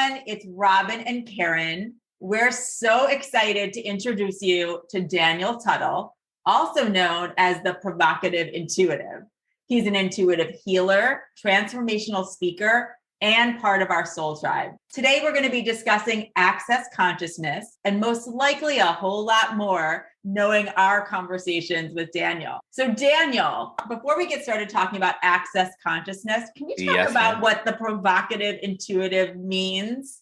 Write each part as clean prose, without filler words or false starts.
everyone. It's Robin and Karen. We're so excited to introduce you to Daniel Tuttle, also known as the Provocative Intuitive. He's an intuitive healer, transformational speaker, and part of our soul tribe. Today, we're going to be discussing access consciousness and most likely a whole lot more, knowing our conversations with Daniel. So Daniel, before we get started talking about access consciousness, can you talk about what the provocative intuitive means?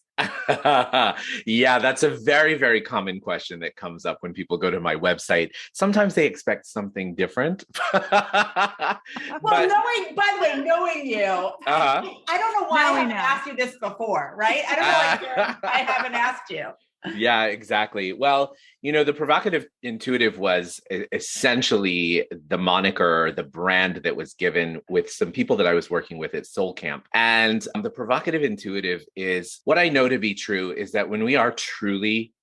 Yeah, that's a very, very common question that comes up when people go to my website. Sometimes they expect something different. By the way, knowing you, I don't know why I haven't asked you this before, right? I don't know why I haven't asked you. Yeah, exactly. Well, the Provocative Intuitive was essentially the moniker, the brand that was given with some people that I was working with at Soul Camp. And the Provocative Intuitive is what I know to be true is that when we are truly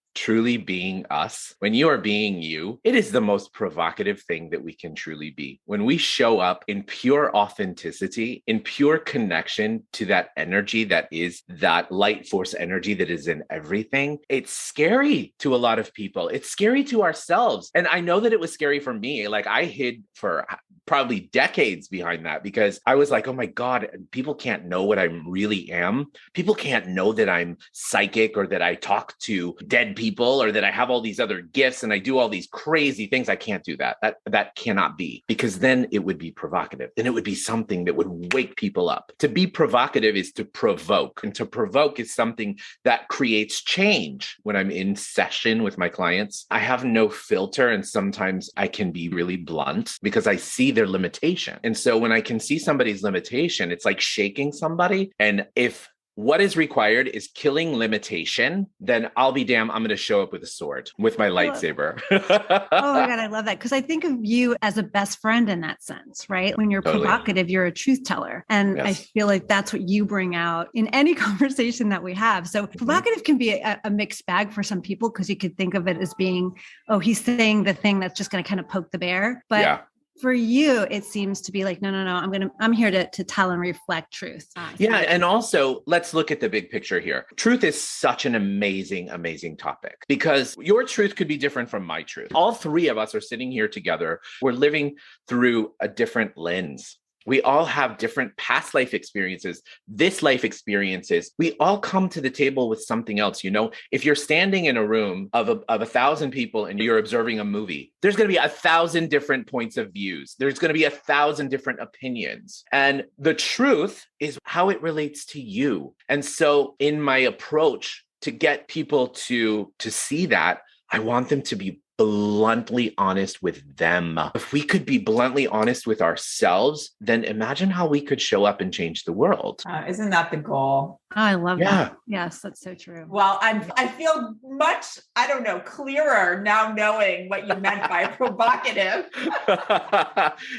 being us, when you are being you, it is the most provocative thing that we can truly be. When we show up in pure authenticity, in pure connection to that energy that is that light force energy that is in everything, it's scary to a lot of people. It's scary to ourselves. And I know that it was scary for me. Like I hid for probably decades behind that because I was like, oh my God, people can't know what I really am. People can't know that I'm psychic or that I talk to dead people or that I have all these other gifts and I do all these crazy things. I can't do that. That cannot be, because then it would be provocative. Then it would be something that would wake people up. To be provocative is to provoke, and to provoke is something that creates change. When I'm in session with my clients, I have no filter, and sometimes I can be really blunt because I see their limitation. And so when I can see somebody's limitation, it's like shaking somebody. And if what is required is killing limitation, then I'll be damned, I'm going to show up with a sword, with my lightsaber. Oh my God, I love that. Because I think of you as a best friend in that sense, right? When you're provocative, you're a truth teller. And I feel like that's what you bring out in any conversation that we have. So provocative can be a mixed bag for some people, because you could think of it as being, oh, he's saying the thing that's just going to kind of poke the bear. But for you, it seems to be like, no, I'm here to tell and reflect truth. And also let's look at the big picture here. Truth is such an amazing, amazing topic, because your truth could be different from my truth. All three of us are sitting here together. We're living through a different lens. We all have different past life experiences, this life experiences. We all come to the table with something else. If you're standing in a room of 1,000 people and you're observing a movie, there's going to be 1,000 different points of views. There's going to be 1,000 different opinions. And the truth is how it relates to you. And so in my approach to get people to see that, I want them to be bluntly honest with them. If we could be bluntly honest with ourselves, then imagine how we could show up and change the world. Isn't that the goal? Oh, I love that. Yes, that's so true. Well, I feel much, clearer now knowing what you meant by provocative.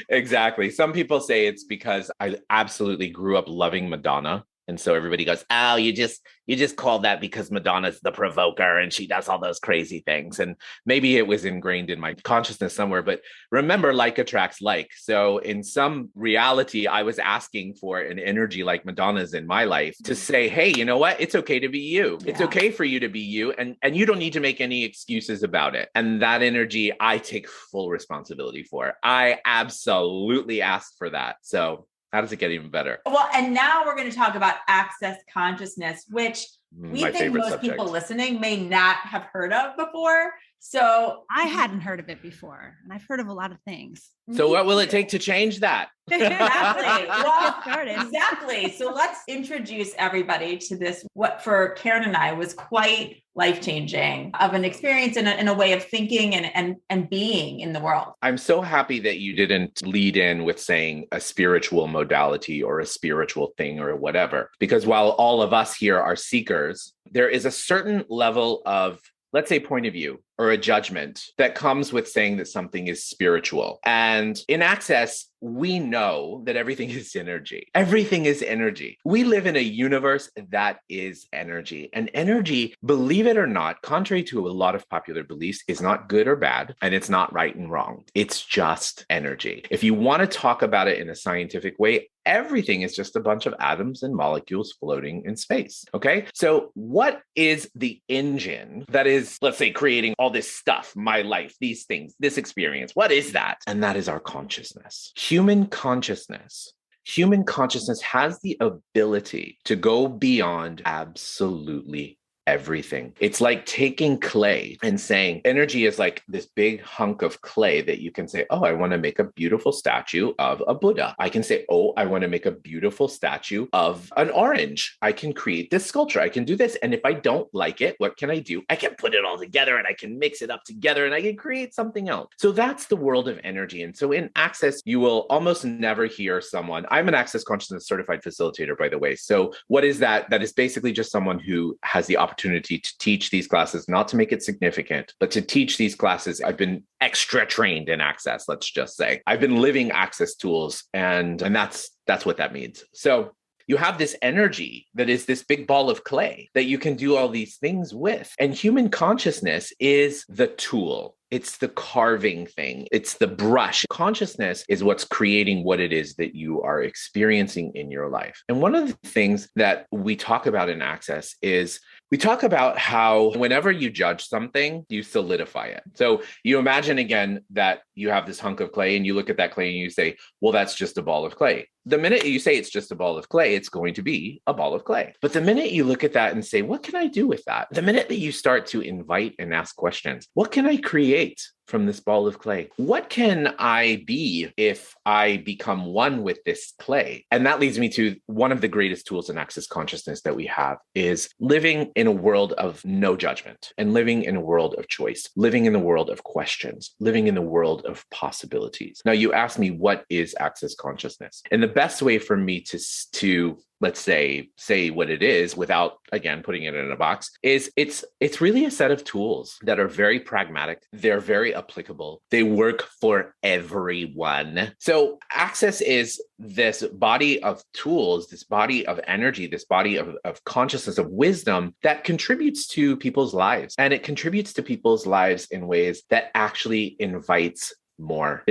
Exactly. Some people say it's because I absolutely grew up loving Madonna. And so everybody goes, oh, you just call that because Madonna's the provoker and she does all those crazy things. And maybe it was ingrained in my consciousness somewhere, but remember, like attracts like. So in some reality, I was asking for an energy like Madonna's in my life to say, hey, you know what? It's okay to be you. Yeah. It's okay for you to be you. And you don't need to make any excuses about it. And that energy, I take full responsibility for. I absolutely asked for that. So how does it get even better? Well, and now we're going to talk about access consciousness, which we think most people listening may not have heard of before. So I hadn't heard of it before, and I've heard of a lot of things. So what will it take to change that? Exactly. Well, exactly. So let's introduce everybody to this, what for Karen and I was quite life-changing of an experience in a way of thinking and being in the world. I'm so happy that you didn't lead in with saying a spiritual modality or a spiritual thing or whatever, because while all of us here are seekers, there is a certain level of, let's say, point of view or a judgment that comes with saying that something is spiritual. And in Access, we know that everything is energy. Everything is energy. We live in a universe that is energy. And energy, believe it or not, contrary to a lot of popular beliefs, is not good or bad, and it's not right and wrong. It's just energy. If you want to talk about it in a scientific way, everything is just a bunch of atoms and molecules floating in space. Okay. So what is the engine that is, let's say, creating all this stuff, my life, these things, this experience? What is that? And that is our consciousness. Human consciousness. Human consciousness has the ability to go beyond absolutely everything. It's like taking clay and saying energy is like this big hunk of clay that you can say, oh, I want to make a beautiful statue of a Buddha. I can say, oh, I want to make a beautiful statue of an orange. I can create this sculpture. I can do this. And if I don't like it, what can I do? I can put it all together and I can mix it up together and I can create something else. So that's the world of energy. And so in Access, you will almost never hear someone. I'm an Access Consciousness certified facilitator, by the way. So what is that? That is basically just someone who has the opportunity to teach these classes, not to make it significant, but to teach these classes. I've been extra trained in Access, let's just say. I've been living Access tools, and that's what that means. So you have this energy that is this big ball of clay that you can do all these things with. And human consciousness is the tool. It's the carving thing. It's the brush. Consciousness is what's creating what it is that you are experiencing in your life. And one of the things that we talk about in Access is we talk about how whenever you judge something, you solidify it. So you imagine again that you have this hunk of clay and you look at that clay and you say, well, that's just a ball of clay. The minute you say it's just a ball of clay, it's going to be a ball of clay. But the minute you look at that and say, what can I do with that? The minute that you start to invite and ask questions, what can I create from this ball of clay? What can I be if I become one with this clay? And that leads me to one of the greatest tools in Access Consciousness that we have is living in a world of no judgment and living in a world of choice, living in the world of questions, living in the world of possibilities. Now, you asked me, what is Access Consciousness? And the best way for me to let's say what it is without, again, putting it in a box, is it's really a set of tools that are very pragmatic. They're very applicable. They work for everyone. So Access is this body of tools, this body of energy, this body of consciousness, of wisdom that contributes to people's lives. And it contributes to people's lives in ways that actually invites more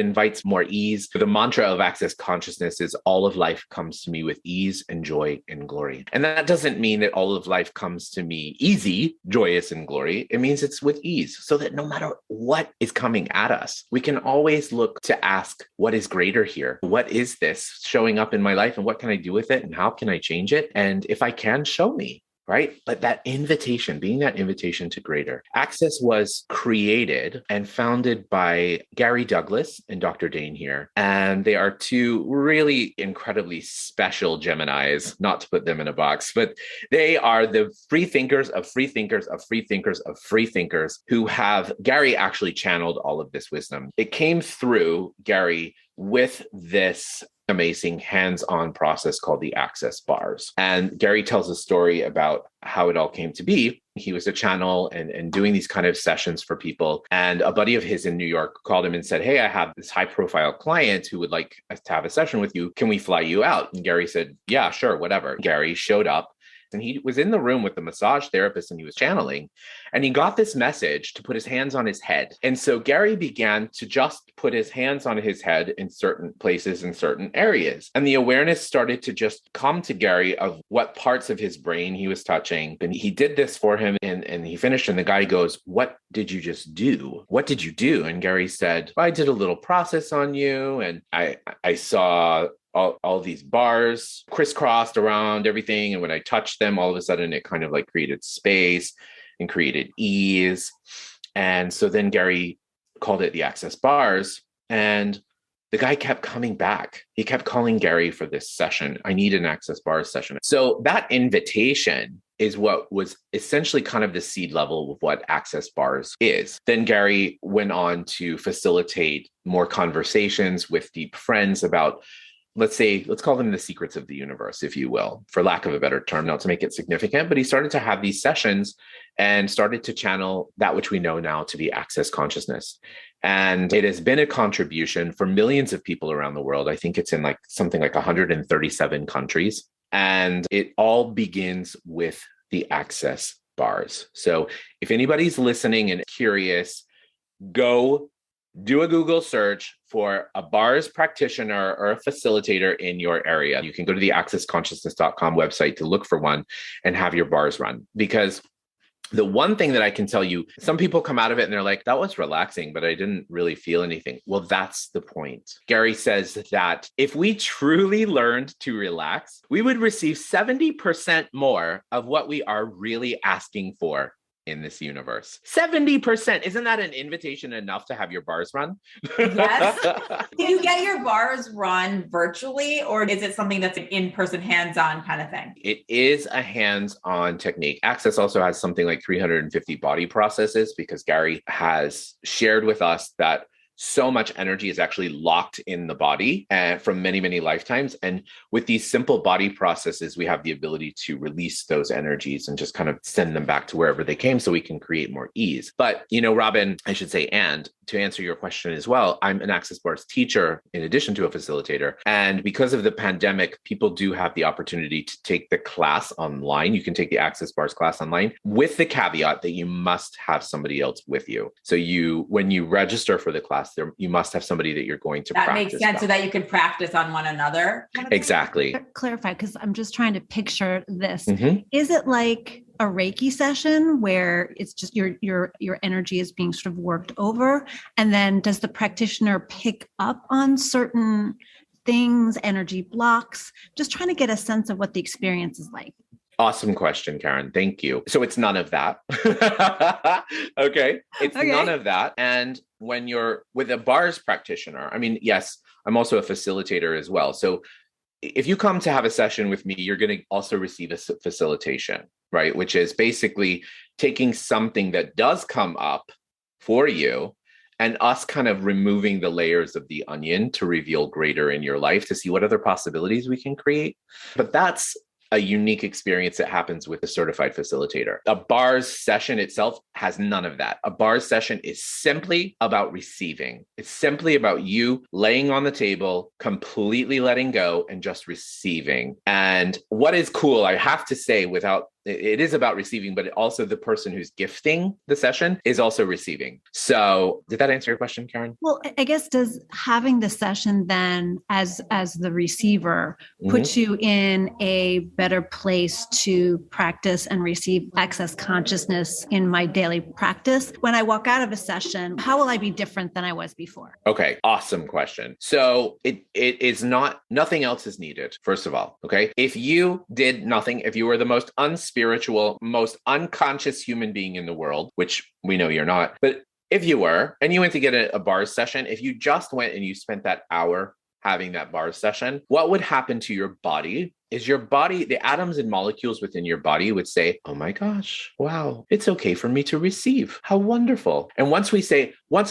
ease. The mantra of Access Consciousness is all of life comes to me with ease and joy and glory. And that doesn't mean that all of life comes to me easy, joyous, and glory. It means it's with ease, so that no matter what is coming at us, we can always look to ask, what is greater here? What is this showing up in my life? And what can I do with it? And how can I change it? And if I can, show me. Right? But that invitation, being that invitation to greater. Access was created and founded by Gary Douglas and Dr. Dane here. And they are two really incredibly special Geminis, not to put them in a box, but they are the free thinkers of free thinkers of free thinkers of free thinkers who have, Gary actually channeled all of this wisdom. It came through Gary with this amazing hands-on process called the Access Bars. And Gary tells a story about how it all came to be. He was a channel and doing these kind of sessions for people. And a buddy of his in New York called him and said, hey, I have this high-profile client who would like to have a session with you. Can we fly you out? And Gary said, yeah, sure, whatever. Gary showed up. And he was in the room with the massage therapist and he was channeling, and he got this message to put his hands on his head. And so Gary began to just put his hands on his head in certain places, in certain areas. And the awareness started to just come to Gary of what parts of his brain he was touching. And he did this for him and he finished. And the guy goes, what did you just do? What did you do? And Gary said, well, I did a little process on you. And I saw all these bars crisscrossed around everything. And when I touched them, all of a sudden it kind of like created space and created ease. And so then Gary called it the Access Bars. And the guy kept coming back. He kept calling Gary for this session. I need an Access Bars session. So that invitation is what was essentially kind of the seed level of what Access Bars is. Then Gary went on to facilitate more conversations with deep friends about let's call them the secrets of the universe, if you will, for lack of a better term, not to make it significant, but he started to have these sessions and started to channel that which we know now to be access consciousness. And it has been a contribution for millions of people around the world. I think it's in like something like 137 countries. And it all begins with the access bars. So if anybody's listening and curious, go do a Google search for a bars practitioner or a facilitator in your area. You can go to the accessconsciousness.com website to look for one and have your bars run. Because the one thing that I can tell you, some people come out of it and they're like, that was relaxing, but I didn't really feel anything. Well, that's the point. Gary says that if we truly learned to relax, we would receive 70% more of what we are really asking for in this universe. 70%. Isn't that an invitation enough to have your bars run? Yes. Do you get your bars run virtually, or is it something that's an in-person hands-on kind of thing? It is a hands-on technique. Access also has something like 350 body processes, because Gary has shared with us that so much energy is actually locked in the body from many, many lifetimes. And with these simple body processes, we have the ability to release those energies and just kind of send them back to wherever they came so we can create more ease. But, Robin, I should say, and to answer your question as well, I'm an Access Bars teacher in addition to a facilitator. And because of the pandemic, people do have the opportunity to take the class online. You can take the Access Bars class online with the caveat that you must have somebody else with you. So when you register for the class, you must have somebody that you're going to practice. That makes sense, so that you can practice on one another. Exactly. Clarify, because I'm just trying to picture this. Mm-hmm. Is it like a Reiki session where it's just your energy is being sort of worked over? And then does the practitioner pick up on certain things, energy blocks? Just trying to get a sense of what the experience is like. Awesome question, Karen. Thank you. So it's none of that. Okay. It's none of that. And when you're with a bars practitioner, yes, I'm also a facilitator as well. So if you come to have a session with me, you're going to also receive a facilitation, right? Which is basically taking something that does come up for you and us kind of removing the layers of the onion to reveal greater in your life, to see what other possibilities we can create. But that's a unique experience that happens with a certified facilitator. A bars session itself has none of that. A bars session is simply about receiving. It's simply about you laying on the table, completely letting go and just receiving. And what is cool, I have to say, it is about receiving, but also the person who's gifting the session is also receiving. So did that answer your question, Karen? Well, I guess, does having the session then as the receiver put you in a better place to practice and receive access consciousness in my daily practice? When I walk out of a session, how will I be different than I was before? Okay. Awesome question. So it is nothing else is needed, first of all. Okay. If you did nothing, if you were the most unspiritual, most unconscious human being in the world, which we know you're not, but if you were, and you went to get a bars session, if you just went and you spent that hour having that bars session, what would happen to your body is the atoms and molecules within your body would say, oh my gosh, wow, it's okay for me to receive. How wonderful. And once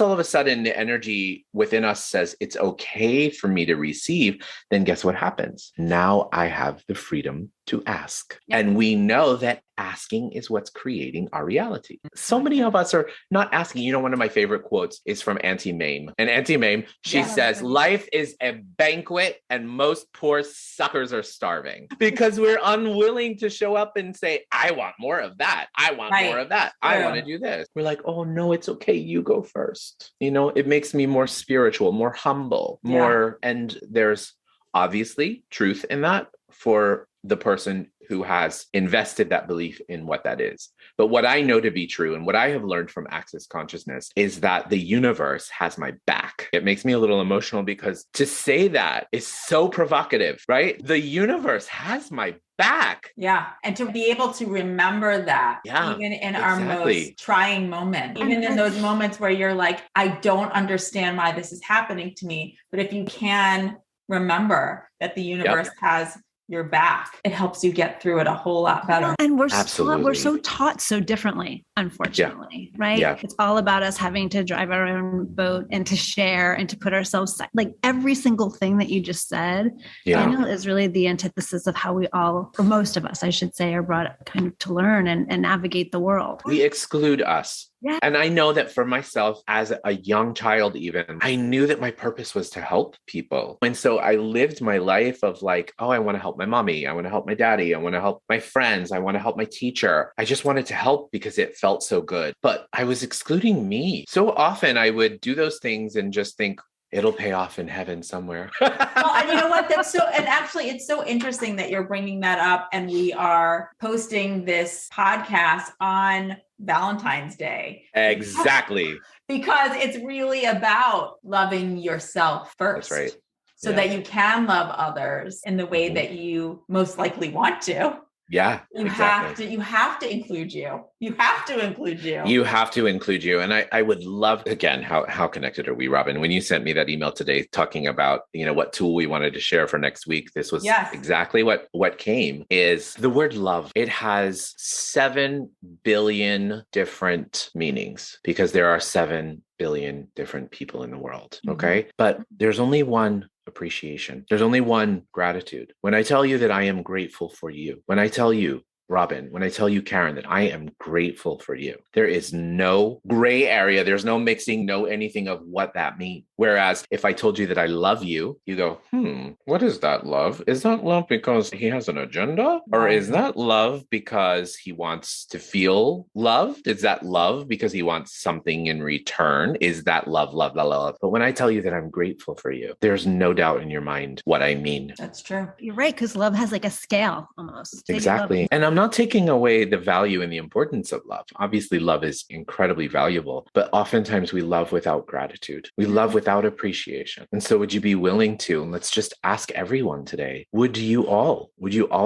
all of a sudden the energy within us says it's okay for me to receive, then guess what happens? Now I have the freedom to ask. Yep. And we know that asking is what's creating our reality. So many of us are not asking. One of my favorite quotes is from Auntie Mame. And Auntie Mame, she says, life is a banquet and most poor suckers are starving, because we're unwilling to show up and say, I want more of that. I want more of that. I want to do this. We're like, oh no, it's okay. You go first. It makes me more spiritual, more humble, more. And there's obviously truth in that for the person who has invested that belief in what that is. But what I know to be true and what I have learned from Access Consciousness is that the universe has my back. It makes me a little emotional because to say that is so provocative, right? The universe has my back. Yeah. And to be able to remember that even in our most trying moment, even in those moments where you're like, I don't understand why this is happening to me. But if you can remember that the universe has your back, it helps you get through it a whole lot better. And we're so taught so differently, unfortunately, right? Yeah. It's all about us having to drive our own boat and to share and to put ourselves, like every single thing that you just said, Daniel, is really the antithesis of how we all, or most of us, I should say, are brought up kind of to learn and navigate the world. We exclude us. Yeah. And I know that for myself, as a young child, even, I knew that my purpose was to help people. And so I lived my life of like, oh, I want to help my mommy. I want to help my daddy. I want to help my friends. I want to help my teacher. I just wanted to help because it felt so good. But I was excluding me. So often I would do those things and just think, it'll pay off in heaven somewhere. Well, and you know what? And actually, it's so interesting that you're bringing that up. And we are posting this podcast on Valentine's Day. Exactly. Because it's really about loving yourself first. That's right. So that you can love others in the way that you most likely want to. Yeah. You have to include you. You have to include you. You have to include you. And I would love, again, how connected are we, Robin? When you sent me that email today talking about, what tool we wanted to share for next week, this was exactly what came is the word love. It has 7 billion different meanings because there are 7 billion different people in the world. Okay. But there's only one appreciation. There's only one gratitude. When I tell you that I am grateful for you, when I tell you, Robin, when I tell you, Karen, that I am grateful for you, there is no gray area. There's no mixing, no anything of what that means. Whereas if I told you that I love you, you go, what is that love? Is that love because he has an agenda? Or is that love because he wants to feel loved? Is that love because he wants something in return? Is that love, love, love, love? But when I tell you that I'm grateful for you, there's no doubt in your mind what I mean. That's true. You're right, because love has like a scale almost. Exactly. And I'm not taking away the value and the importance of love. Obviously, love is incredibly valuable, but oftentimes we love without gratitude. We love without appreciation. And so would you be willing to, and let's just ask everyone today, would you all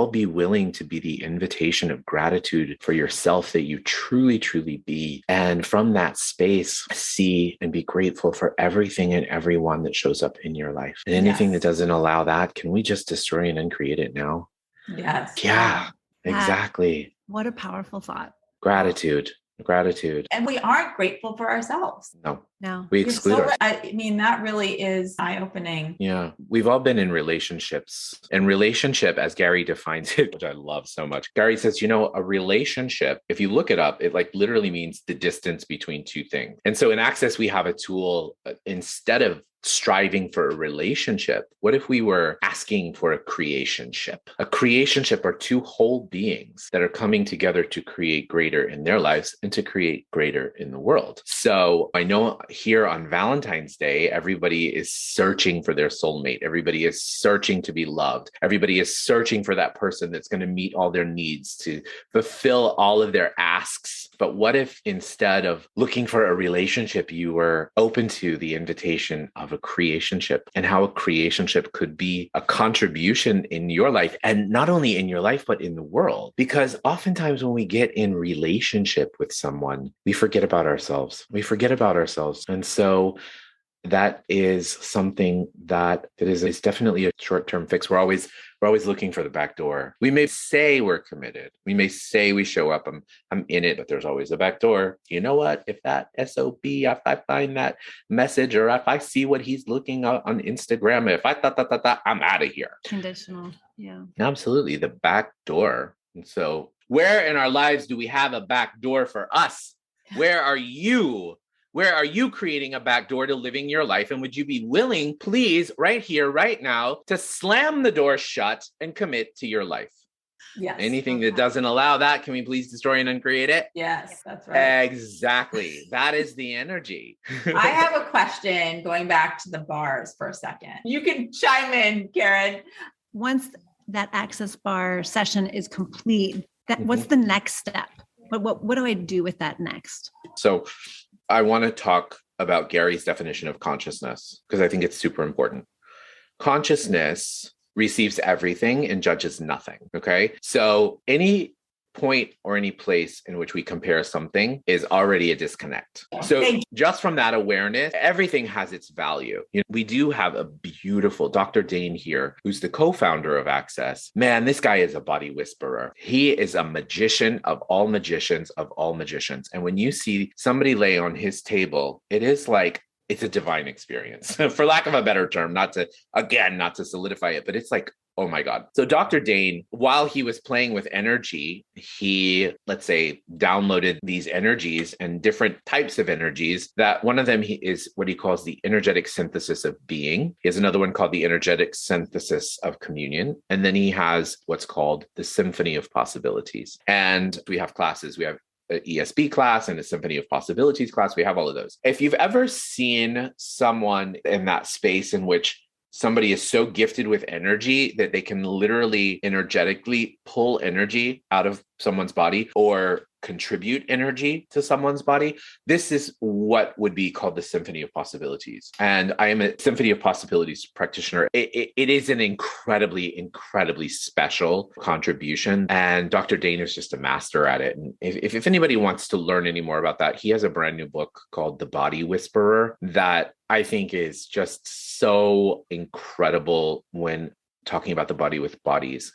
be willing to be the invitation of gratitude for yourself that you truly, truly be? And from that space, see and be grateful for everything and everyone that shows up in your life. And anything that doesn't allow that, can we just destroy and uncreate it now? Yes. Yeah. Exactly. What a powerful thought. Gratitude. And we aren't grateful for ourselves. No. We exclude ourselves. I mean, that really is eye-opening. Yeah. We've all been in relationships, and relationship, as Gary defines it, which I love so much. Gary says, a relationship, if you look it up, it like literally means the distance between two things. And so in Access, we have a tool instead of striving for a relationship. What if we were asking for a creationship? A creationship are two whole beings that are coming together to create greater in their lives and to create greater in the world. So I know here on Valentine's Day, everybody is searching for their soulmate. Everybody is searching to be loved. Everybody is searching for that person that's going to meet all their needs, to fulfill all of their asks. But what if instead of looking for a relationship, you were open to the invitation of a creationship, and how a creationship could be a contribution in your life, and not only in your life, but in the world? Because oftentimes when we get in relationship with someone, we forget about ourselves. And so that is something that is definitely a short-term fix. We're always looking for the back door. We may say we're committed. We may say we show up. I'm in it, but there's always a back door. You know what? If that SOB, if I find that message, or if I see what he's looking on Instagram, if I'm out of here. Conditional. Yeah. Absolutely. The back door. And so where in our lives do we have a back door for us? Where are you? Where are you creating a back door to living your life? And would you be willing, please, right here, right now, to slam the door shut and commit to your life? Yes. Anything that doesn't allow that, can we please destroy and uncreate it? Yes, that's right. Exactly. That is the energy. I have a question going back to the bars for a second. You can chime in, Karen. Once that Access bar session is complete, what's the next step? What do I do with that next? So I want to talk about Gary's definition of consciousness, because I think it's super important. Consciousness receives everything and judges nothing. Okay. So any point or any place in which we compare something is already a disconnect. So just from that awareness, everything has its value. We do have a beautiful Dr. Dane here, who's the co-founder of Access. Man, this guy is a body whisperer. He is a magician of all magicians of all magicians. And when you see somebody lay on his table, it is like, it's a divine experience, for lack of a better term, not to solidify it, but it's like, oh my God. So Dr. Dane, while he was playing with energy, he, let's say, downloaded these energies and different types of energies that one of them is what he calls the energetic synthesis of being. He has another one called the energetic synthesis of communion. And then he has what's called the symphony of possibilities. And we have classes. We have an ESP class and a Symphony of Possibilities class. We have all of those. If you've ever seen someone in that space in which somebody is so gifted with energy that they can literally energetically pull energy out of someone's body or contribute energy to someone's body, this is what would be called the Symphony of Possibilities. And I am a Symphony of Possibilities practitioner. It is an incredibly, incredibly special contribution. And Dr. Dane is just a master at it. And if anybody wants to learn any more about that, he has a brand new book called The Body Whisperer that I think is just so incredible when talking about the body with bodies.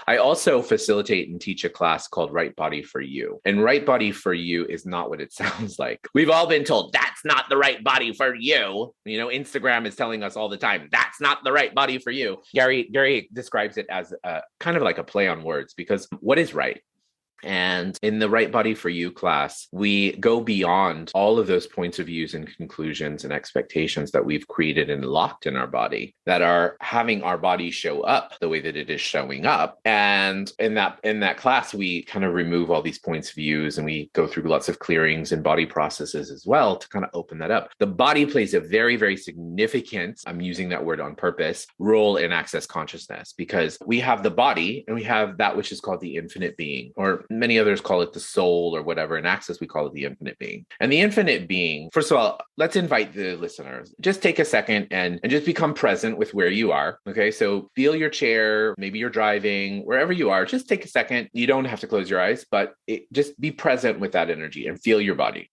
I also facilitate and teach a class called Right Body for You. And Right Body for You is not what it sounds like. We've all been told that's not the right body for you. Instagram is telling us all the time, that's not the right body for you. Gary describes it as a kind of like a play on words, because what is right? And in the Right Body for You class, we go beyond all of those points of views and conclusions and expectations that we've created and locked in our body that are having our body show up the way that it is showing up. And in that class, we kind of remove all these points of views and we go through lots of clearings and body processes as well to kind of open that up. The body plays a very, very significant, I'm using that word on purpose, role in Access consciousness, because we have the body and we have that which is called the infinite being, or many others call it the soul or whatever. In Access, we call it the infinite being. And the infinite being, first of all, let's invite the listeners. Just take a second and just become present with where you are. Okay. So feel your chair, maybe you're driving, wherever you are, just take a second. You don't have to close your eyes, but just be present with that energy and feel your body.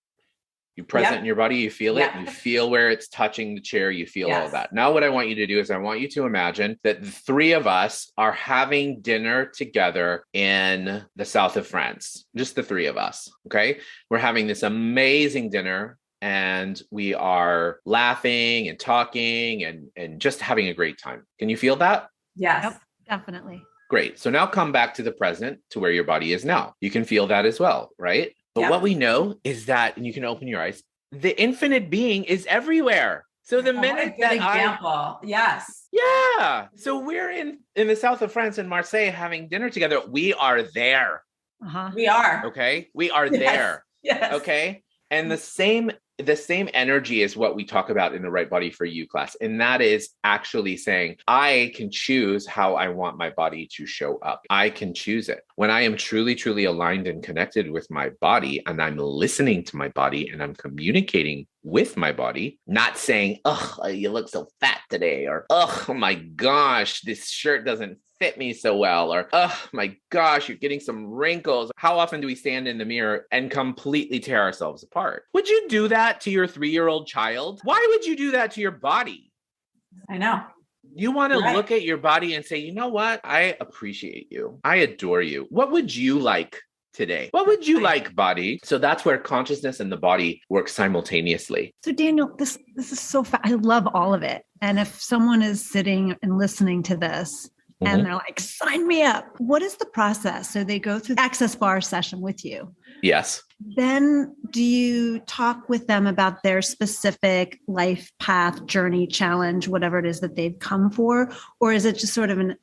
You're present in your body, you feel it, you feel where it's touching the chair, you feel all that. Now, what I want you to do is I want you to imagine that the three of us are having dinner together in the south of France, just the three of us, okay? We're having this amazing dinner and we are laughing and talking and just having a great time. Can you feel that? Yes. Yep, definitely. Great. So now come back to the present, to where your body is now. You can feel that as well, right? But what we know is that, and you can open your eyes, the infinite being is everywhere. So the minute that example, yeah. So we're in the south of France in Marseille having dinner together. We are there. We are. Okay. We are there. Yes. Okay. And the same energy is what we talk about in the Right Body for You class. And that is actually saying, I can choose how I want my body to show up. I can choose it. When I am truly, truly aligned and connected with my body, and I'm listening to my body and I'm communicating with my body, not saying, oh, you look so fat today, or, oh my gosh, this shirt doesn't fit me so well, or, oh my gosh, you're getting some wrinkles. How often do we stand in the mirror and completely tear ourselves apart? Would you do that to your 3-year-old child? Why would you do that to your body? I know. You want to look at your body and say, you know what? I appreciate you. I adore you. What would you like today? What would you like, body? So that's where consciousness and the body work simultaneously. So Daniel, this is so I love all of it. And if someone is sitting and listening to this, and they're like, sign me up. What is the process? So they go through the Access Bar session with you. Yes. Then do you talk with them about their specific life path, journey, challenge, whatever it is that they've come for? Or is it just sort of an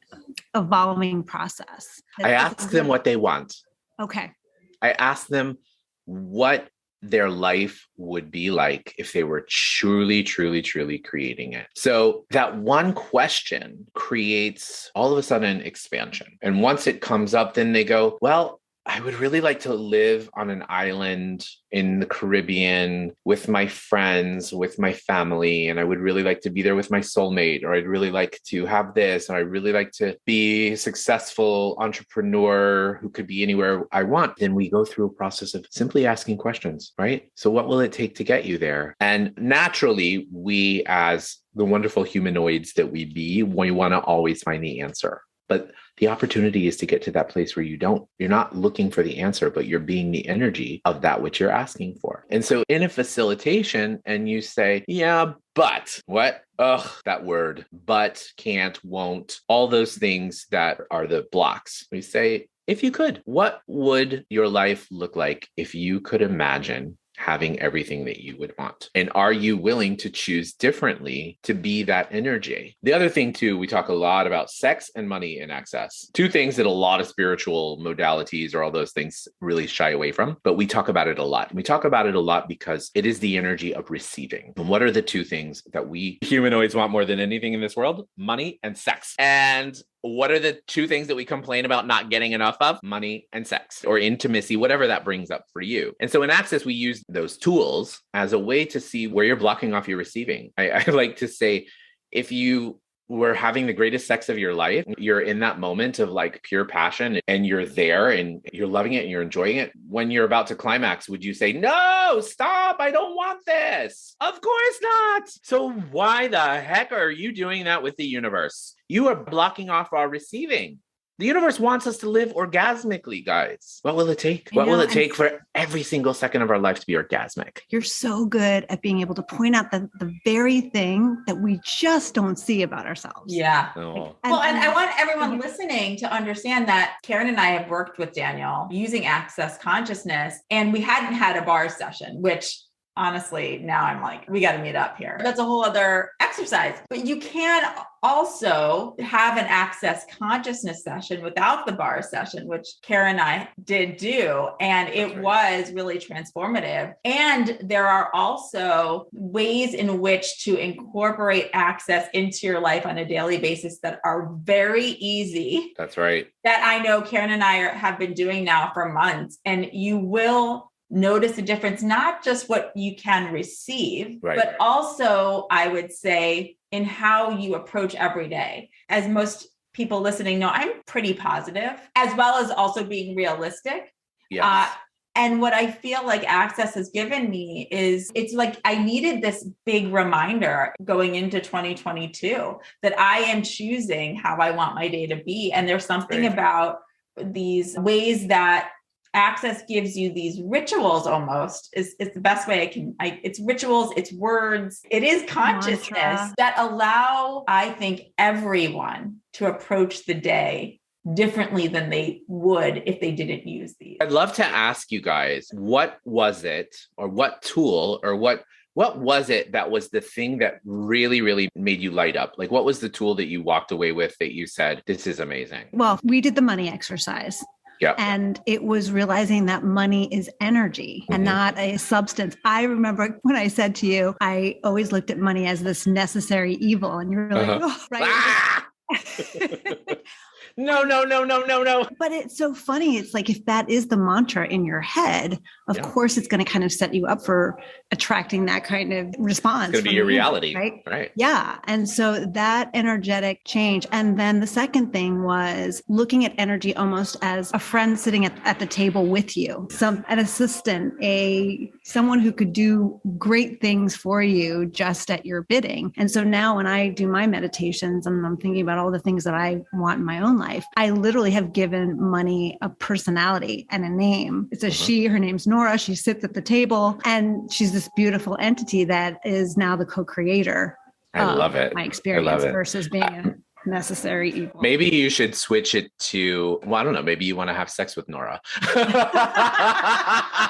evolving process? I ask them what they want. Okay. I ask them what their life would be like if they were truly, truly, truly creating it. So that one question creates all of a sudden expansion. And once it comes up, then they go, well, I would really like to live on an island in the Caribbean with my friends, with my family, and I would really like to be there with my soulmate, or I'd really like to have this, or I'd really like to be a successful entrepreneur who could be anywhere I want. Then we go through a process of simply asking questions, right? So what will it take to get you there? And naturally, we as the wonderful humanoids that we want to always find the answer. But the opportunity is to get to that place where you're not looking for the answer, but you're being the energy of that which you're asking for. And so in a facilitation, and you say, yeah, but what? Ugh, that word, but, can't, won't, all those things that are the blocks. We say, if you could, what would your life look like if you could imagine having everything that you would want? And are you willing to choose differently to be that energy? The other thing too, we talk a lot about sex and money and access. Two things that a lot of spiritual modalities or all those things really shy away from, but we talk about it a lot. We talk about it a lot because it is the energy of receiving. And what are the two things that we humanoids want more than anything in this world? Money and sex. And what are the two things that we complain about not getting enough of? Money and sex, or intimacy, whatever that brings up for you. And so in Access, we use those tools as a way to see where you're blocking off your receiving. I like to say, if you were having the greatest sex of your life, you're in that moment of like pure passion and you're there and you're loving it and you're enjoying it. When you're about to climax, would you say, no, stop, I don't want this? Of course not. So why the heck are you doing that with the universe? You are blocking off our receiving. The universe wants us to live orgasmically, guys. What will it take? What will it take for every single second of our life to be orgasmic? You're so good at being able to point out the very thing that we just don't see about ourselves. Yeah. Oh. And I want everyone listening to understand that Karen and I have worked with Daniel using Access Consciousness, and we hadn't had a bar session, which honestly, now I'm like, we got to meet up here. That's a whole other exercise. But you can also have an Access Consciousness session without the bar session, which Karen and I did do. And it was really transformative. And there are also ways in which to incorporate Access into your life on a daily basis that are very easy. That's right. That I know Karen and I have been doing now for months. And you will notice a difference, not just what you can receive, but also, I would say, in how you approach every day. As most people listening know, I'm pretty positive, as well as also being realistic. Yes. And what I feel like Access has given me is, it's like I needed this big reminder going into 2022 that I am choosing how I want my day to be. And there's something about these ways that Access gives you these rituals, almost is the best way it's rituals, it's words, it is consciousness that allow, I think, everyone to approach the day differently than they would if they didn't use these. I'd love to ask you guys, what was it, or what tool, or what was it that was the thing that really, really made you light up? Like, what was the tool that you walked away with that you said, this is amazing? Well, we did the money exercise. Yeah. And it was realizing that money is energy and not a substance. I remember when I said to you, I always looked at money as this necessary evil. And you were like, oh, right. Ah! No. But it's so funny. It's like, if that is the mantra in your head, of course, it's going to kind of set you up for attracting that kind of response. It's going to be your reality. Right. Yeah. And so that energetic change. And then the second thing was looking at energy almost as a friend sitting at the table with you, an assistant, someone who could do great things for you just at your bidding. And so now when I do my meditations and I'm thinking about all the things that I want in my own life, I literally have given money a personality and a name. It's a she, her name's Nora. She sits at the table and she's this beautiful entity that is now the co-creator. I love it. My experience versus being a necessary evil. Maybe you should switch it to, well, I don't know, maybe you want to have sex with Nora.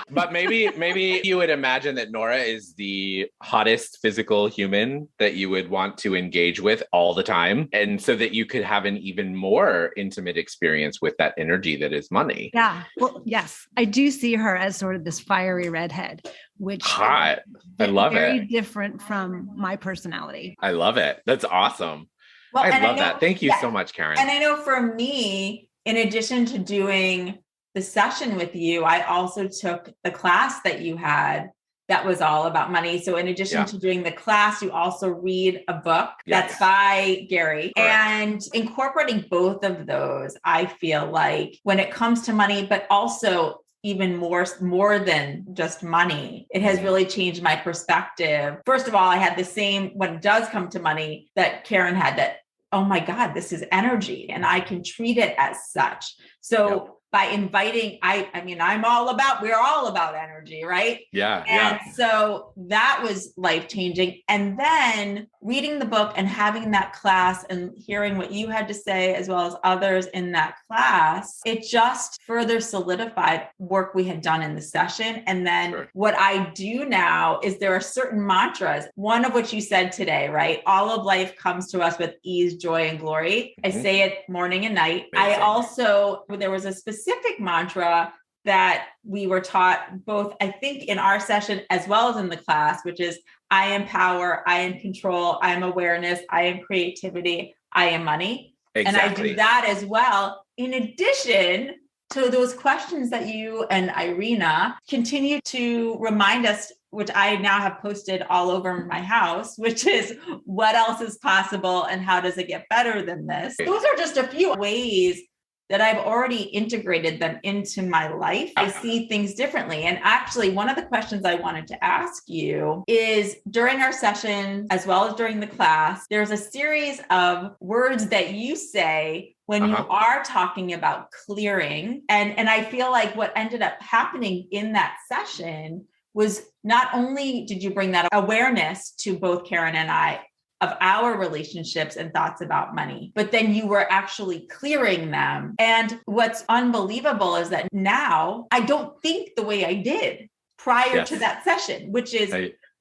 But maybe you would imagine that Nora is the hottest physical human that you would want to engage with all the time. And so that you could have an even more intimate experience with that energy that is money. Yeah. Well, yes, I do see her as sort of this fiery redhead, which hot. I love it. Very different from my personality. I love it. That's awesome. Well, I love that. Thank you so much, Karen. And I know for me, in addition to doing the session with you, I also took the class that you had that was all about money. So in addition to doing the class, you also read a book that's by Gary. Correct. And incorporating both of those, I feel like when it comes to money, but also even more than just money, it has really changed my perspective. First of all, I had the same, when it does come to money, that Karen had, that, oh my God, this is energy and I can treat it as such. So by inviting, we're all about energy, right? And so that was life-changing. And then reading the book and having that class and hearing what you had to say, as well as others in that class, it just further solidified work we had done in the session. And then what I do now is there are certain mantras, one of which you said today, right? All of life comes to us with ease, joy, and glory. I say it morning and night. Amazing. There was a specific mantra that we were taught both, I think, in our session as well as in the class, which is, I am power, I am control, I am awareness, I am creativity, I am money. Exactly. And I do that as well. In addition to those questions that you and Irina continue to remind us, which I now have posted all over my house, which is, what else is possible and how does it get better than this? Those are just a few ways that I've already integrated them into my life. I see things differently. And actually, one of the questions I wanted to ask you is, during our session, as well as during the class, there's a series of words that you say when you are talking about clearing. And I feel like what ended up happening in that session was, not only did you bring that awareness to both Karen and I of our relationships and thoughts about money, but then you were actually clearing them. And what's unbelievable is that now I don't think the way I did prior to that session, which is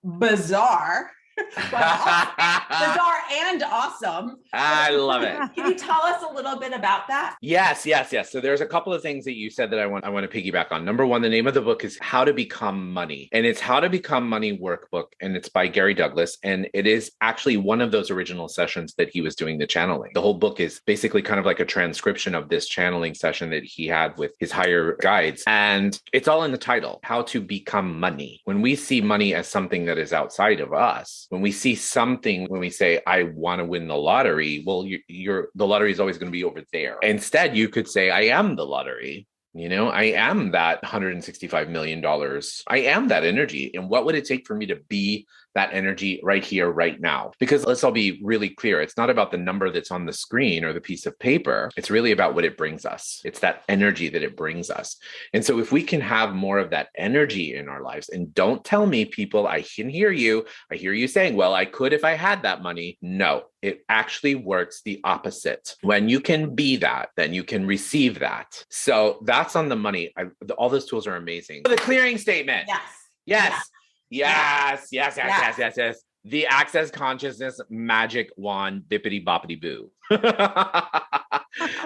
bizarre. Bizarre and awesome. I love it. Can you tell us a little bit about that? Yes. So there's a couple of things that you said that I want to piggyback on. Number one, the name of the book is How to Become Money, and it's How to Become Money workbook, and it's by Gary Douglas, and it is actually one of those original sessions that he was doing the channeling. The whole book is basically kind of like a transcription of this channeling session that he had with his higher guides, and it's all in the title, How to Become Money. When we see money as something that is outside of us, when we see something, when we say, I want to win the lottery, well, the lottery is always going to be over there. Instead, you could say, I am the lottery. I am that $165 million. I am that energy. And what would it take for me to be that energy right here, right now? Because let's all be really clear. It's not about the number that's on the screen or the piece of paper. It's really about what it brings us. It's that energy that it brings us. And so if we can have more of that energy in our lives, and don't tell me, people, I can hear you. I hear you saying, well, I could if I had that money. No, it actually works the opposite. When you can be that, then you can receive that. So that's on the money. All those tools are amazing. The clearing statement. Yes. The access consciousness magic wand, bippity boppity boo.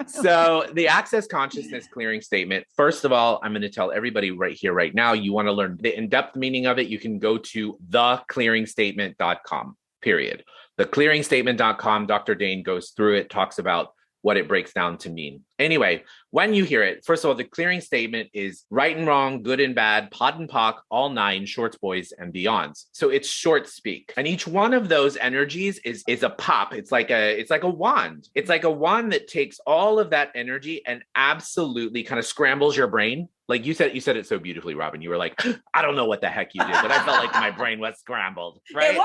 So the access consciousness clearing statement, first of all, I'm going to tell everybody right here, right now, you want to learn the in-depth meaning of it, you can go to theclearingstatement.com, period. Theclearingstatement.com, Dr. Dane goes through it, talks about what it breaks down to mean. Anyway, when you hear it, first of all, the clearing statement is right and wrong, good and bad, pod and pock, all nine, shorts, boys, and beyonds. So it's short speak. And each one of those energies is a pop. It's like a wand. It's like a wand that takes all of that energy and absolutely kind of scrambles your brain. Like you said it so beautifully, Robin. You were like, I don't know what the heck you did, but I felt like my brain was scrambled. Right?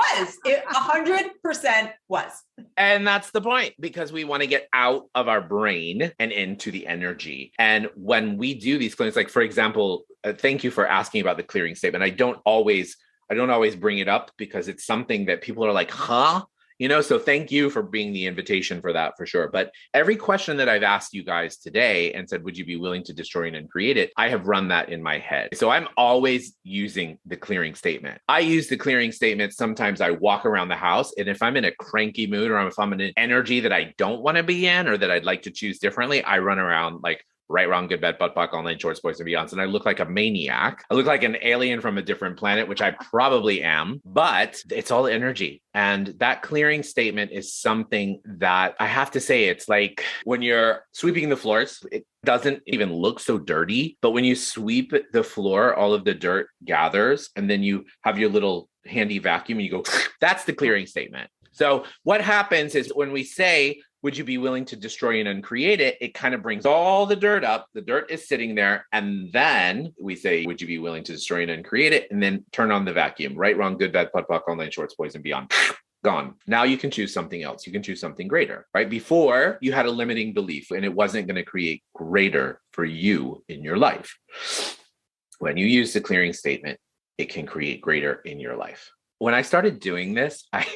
It 100% was. And that's the point, because we want to get out of our brain and into the energy. And when we do these clearings, like for example, thank you for asking about the clearing statement. I don't always bring it up because it's something that people are like, huh? So thank you for being the invitation for that, for sure. But every question that I've asked you guys today and said, would you be willing to destroy and uncreate it? I have run that in my head. So I'm always using the clearing statement. I use the clearing statement. Sometimes I walk around the house, and if I'm in a cranky mood, or if I'm in an energy that I don't want to be in, or that I'd like to choose differently, I run around like right, wrong, good, bad, butt, puck, online, shorts, boys, and beyonds. And I look like a maniac. I look like an alien from a different planet, which I probably am, but it's all energy. And that clearing statement is something that I have to say, it's like when you're sweeping the floors, it doesn't even look so dirty, but when you sweep the floor, all of the dirt gathers, and then you have your little handy vacuum and you go, that's the clearing statement. So what happens is when we say, would you be willing to destroy and uncreate it? It kind of brings all the dirt up. The dirt is sitting there. And then we say, would you be willing to destroy and uncreate it? And then turn on the vacuum. Right, wrong, good, bad, putt, puck, online, shorts, boys, and beyond. Gone. Now you can choose something else. You can choose something greater, right? Before you had a limiting belief and it wasn't going to create greater for you in your life. When you use the clearing statement, it can create greater in your life. When I started doing this, I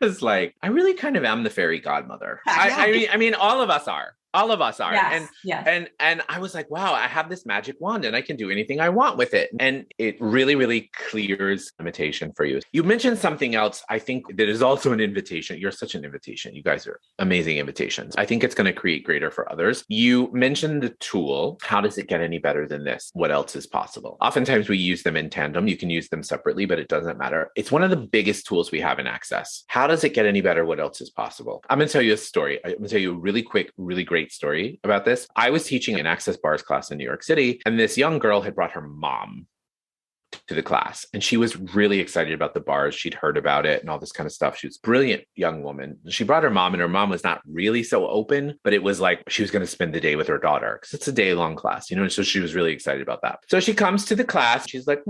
was like, I really kind of am the fairy godmother. I mean, all of us are. All of us are. Yes, and I was like, wow, I have this magic wand and I can do anything I want with it. And it really, really clears limitation for you. You mentioned something else, I think, that is also an invitation. You're such an invitation. You guys are amazing invitations. I think it's going to create greater for others. You mentioned the tool. How does it get any better than this? What else is possible? Oftentimes we use them in tandem. You can use them separately, but it doesn't matter. It's one of the biggest tools we have in Access. How does it get any better? What else is possible? I'm going to tell you a story. I'm going to tell you a really quick, really great story about this. I was teaching an Access bars class in New York City, and this young girl had brought her mom to the class, and she was really excited about the bars. She'd heard about it and all this kind of stuff. She was a brilliant young woman. She brought her mom, and her mom was not really so open, but it was like she was going to spend the day with her daughter because it's a day-long class, you know, and so she was really excited about that. So she comes to the class. She's like,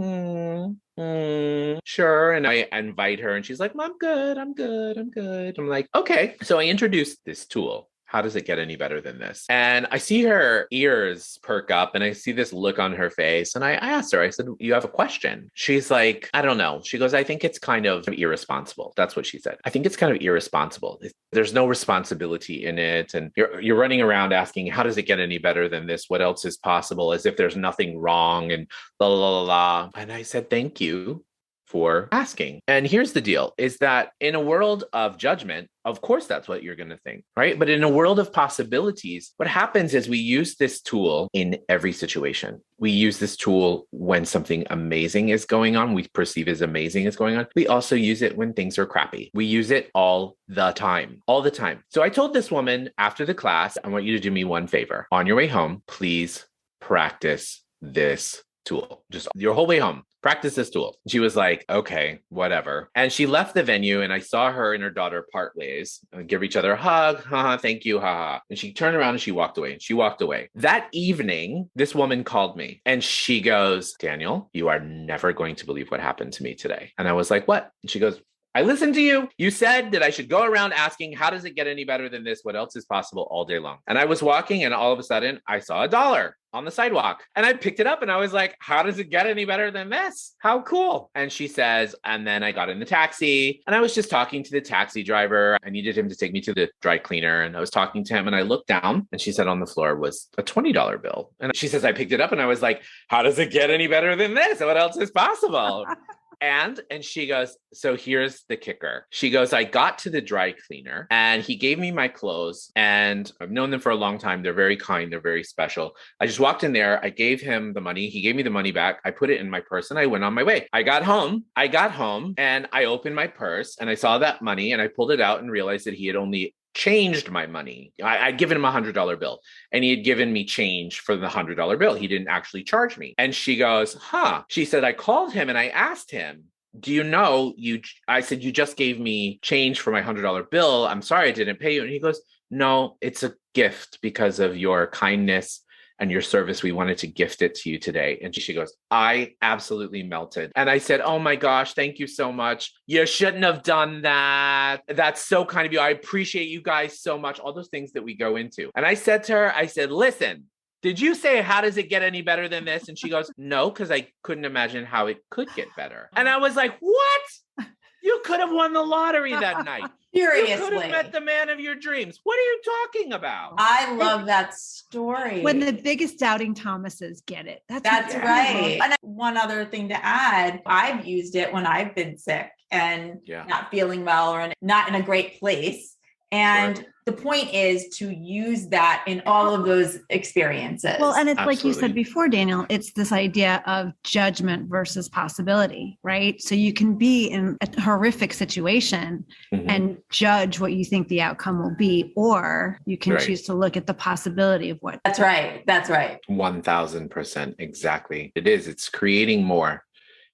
sure. And I invite her, and she's like, I'm good. I'm like, okay. So I introduced this tool. How does it get any better than this? And I see her ears perk up and I see this look on her face. And I asked her, I said, you have a question? She's like, I don't know. She goes, I think it's kind of irresponsible. That's what she said. I think it's kind of irresponsible. There's no responsibility in it. And you're running around asking, how does it get any better than this? What else is possible? As if there's nothing wrong and la, la, la, la. And I said, thank you for asking. And here's the deal, is that in a world of judgment, of course, that's what you're going to think, right? But in a world of possibilities, what happens is we use this tool in every situation. We use this tool when something amazing is going on, we perceive as amazing is going on. We also use it when things are crappy. We use it all the time. So I told this woman after the class, I want you to do me one favor. On your way home, please practice this tool. Just your whole way home. Practice this tool. She was like, okay, whatever. And she left the venue and I saw her and her daughter part ways, give each other a hug. Haha, thank you. Haha. And she turned around and she walked away. That evening, this woman called me and she goes, Daniel, you are never going to believe what happened to me today. And I was like, what? And she goes, I listened to you. You said that I should go around asking, how does it get any better than this? What else is possible all day long? And I was walking and all of a sudden I saw $1 on the sidewalk and I picked it up and I was like, how does it get any better than this? How cool. And she says, and then I got in the taxi and I was just talking to the taxi driver. I needed him to take me to the dry cleaner. And I was talking to him and I looked down and she said on the floor was a $20 bill. And she says, I picked it up and I was like, how does it get any better than this? What else is possible? And she goes, so here's the kicker. She goes, I got to the dry cleaner and he gave me my clothes and I've known them for a long time. They're very kind. They're very special. I just walked in there. I gave him the money. He gave me the money back. I put it in my purse and I went on my way. I got home and I opened my purse and I saw that money and I pulled it out and realized that he had only changed my money. I'd given him a $100 bill and he had given me change for the $100 bill. He didn't actually charge me. And she goes, she said, I called him and I asked him, do you know, I said, you just gave me change for my $100 bill. I'm sorry, I didn't pay you. And he goes, no, it's a gift because of your kindness and your service. We wanted to gift it to you today. And she goes, I absolutely melted. And I said, oh my gosh, thank you so much. You shouldn't have done that. That's so kind of you. I appreciate you guys so much. All those things that we go into. And I said to her, I said, listen, did you say, how does it get any better than this? And she goes, no, because I couldn't imagine how it could get better. And I was like, what? You could have won the lottery that night. Seriously. You could have met the man of your dreams. What are you talking about? I love that story. When the biggest doubting Thomases get it. That's right. And one other thing to add, I've used it when I've been sick and not feeling well or not in a great place. And the point is to use that in all of those experiences. Well, and it's like you said before, Daniel, it's this idea of judgment versus possibility, right? So you can be in a horrific situation and judge what you think the outcome will be, or you can choose to look at the possibility of what. That's right. 1000%. Exactly. It is. It's creating more.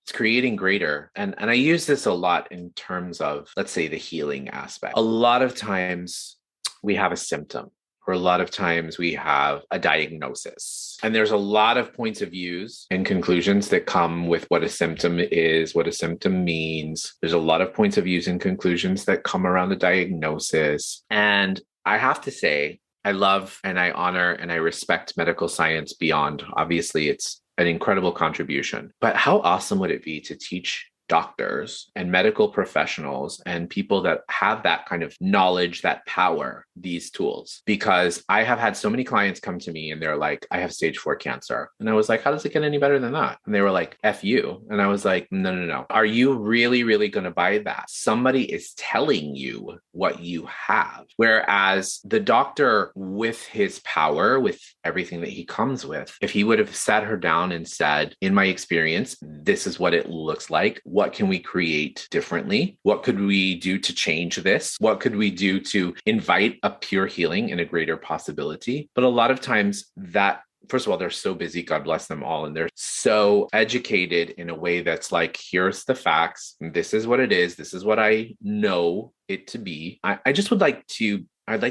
It's creating greater. And I use this a lot in terms of, let's say, the healing aspect. A lot of times we have a symptom, or a lot of times we have a diagnosis. And there's a lot of points of views and conclusions that come with what a symptom is, what a symptom means. There's a lot of points of views and conclusions that come around the diagnosis. And I have to say, I love and I honor and I respect medical science beyond. Obviously, it's an incredible contribution. But how awesome would it be to teach doctors and medical professionals and people that have that kind of knowledge, that power, these tools? Because I have had so many clients come to me and they're like, I have stage 4 cancer. And I was like, how does it get any better than that? And they were like, F you. And I was like, no. Are you really, really going to buy that? Somebody is telling you what you have. Whereas the doctor, with his power, with everything that he comes with, if he would have sat her down and said, in my experience, this is what it looks like. What can we create differently? What could we do to change this? What could we do to invite a pure healing and a greater possibility? But a lot of times that, first of all, they're so busy, God bless them all. And they're so educated in a way that's like, here's the facts. This is what it is. This is what I know it to be. I'd like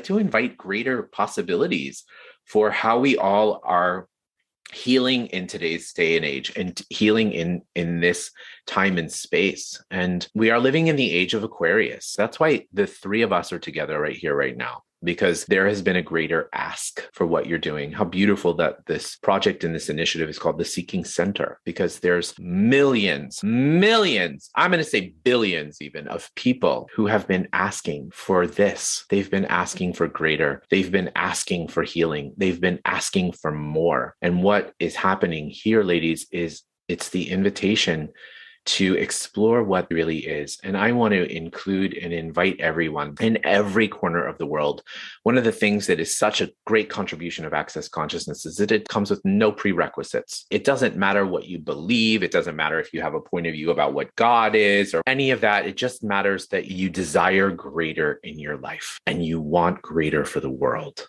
to invite greater possibilities for how we all are healing in today's day and age, and healing in this time and space. And we are living in the age of Aquarius. That's why the three of us are together right here, right now, because there has been a greater ask for what you're doing. How beautiful that this project and this initiative is called the Seeking Center, because there's millions, I'm going to say billions even, of people who have been asking for this. They've been asking for greater. They've been asking for healing. They've been asking for more. And what is happening here, ladies, is it's the invitation to explore what really is. And I want to include and invite everyone in every corner of the world. One of the things that is such a great contribution of Access Consciousness is that it comes with no prerequisites. It doesn't matter what you believe. It doesn't matter if you have a point of view about what God is or any of that. It just matters that you desire greater in your life and you want greater for the world.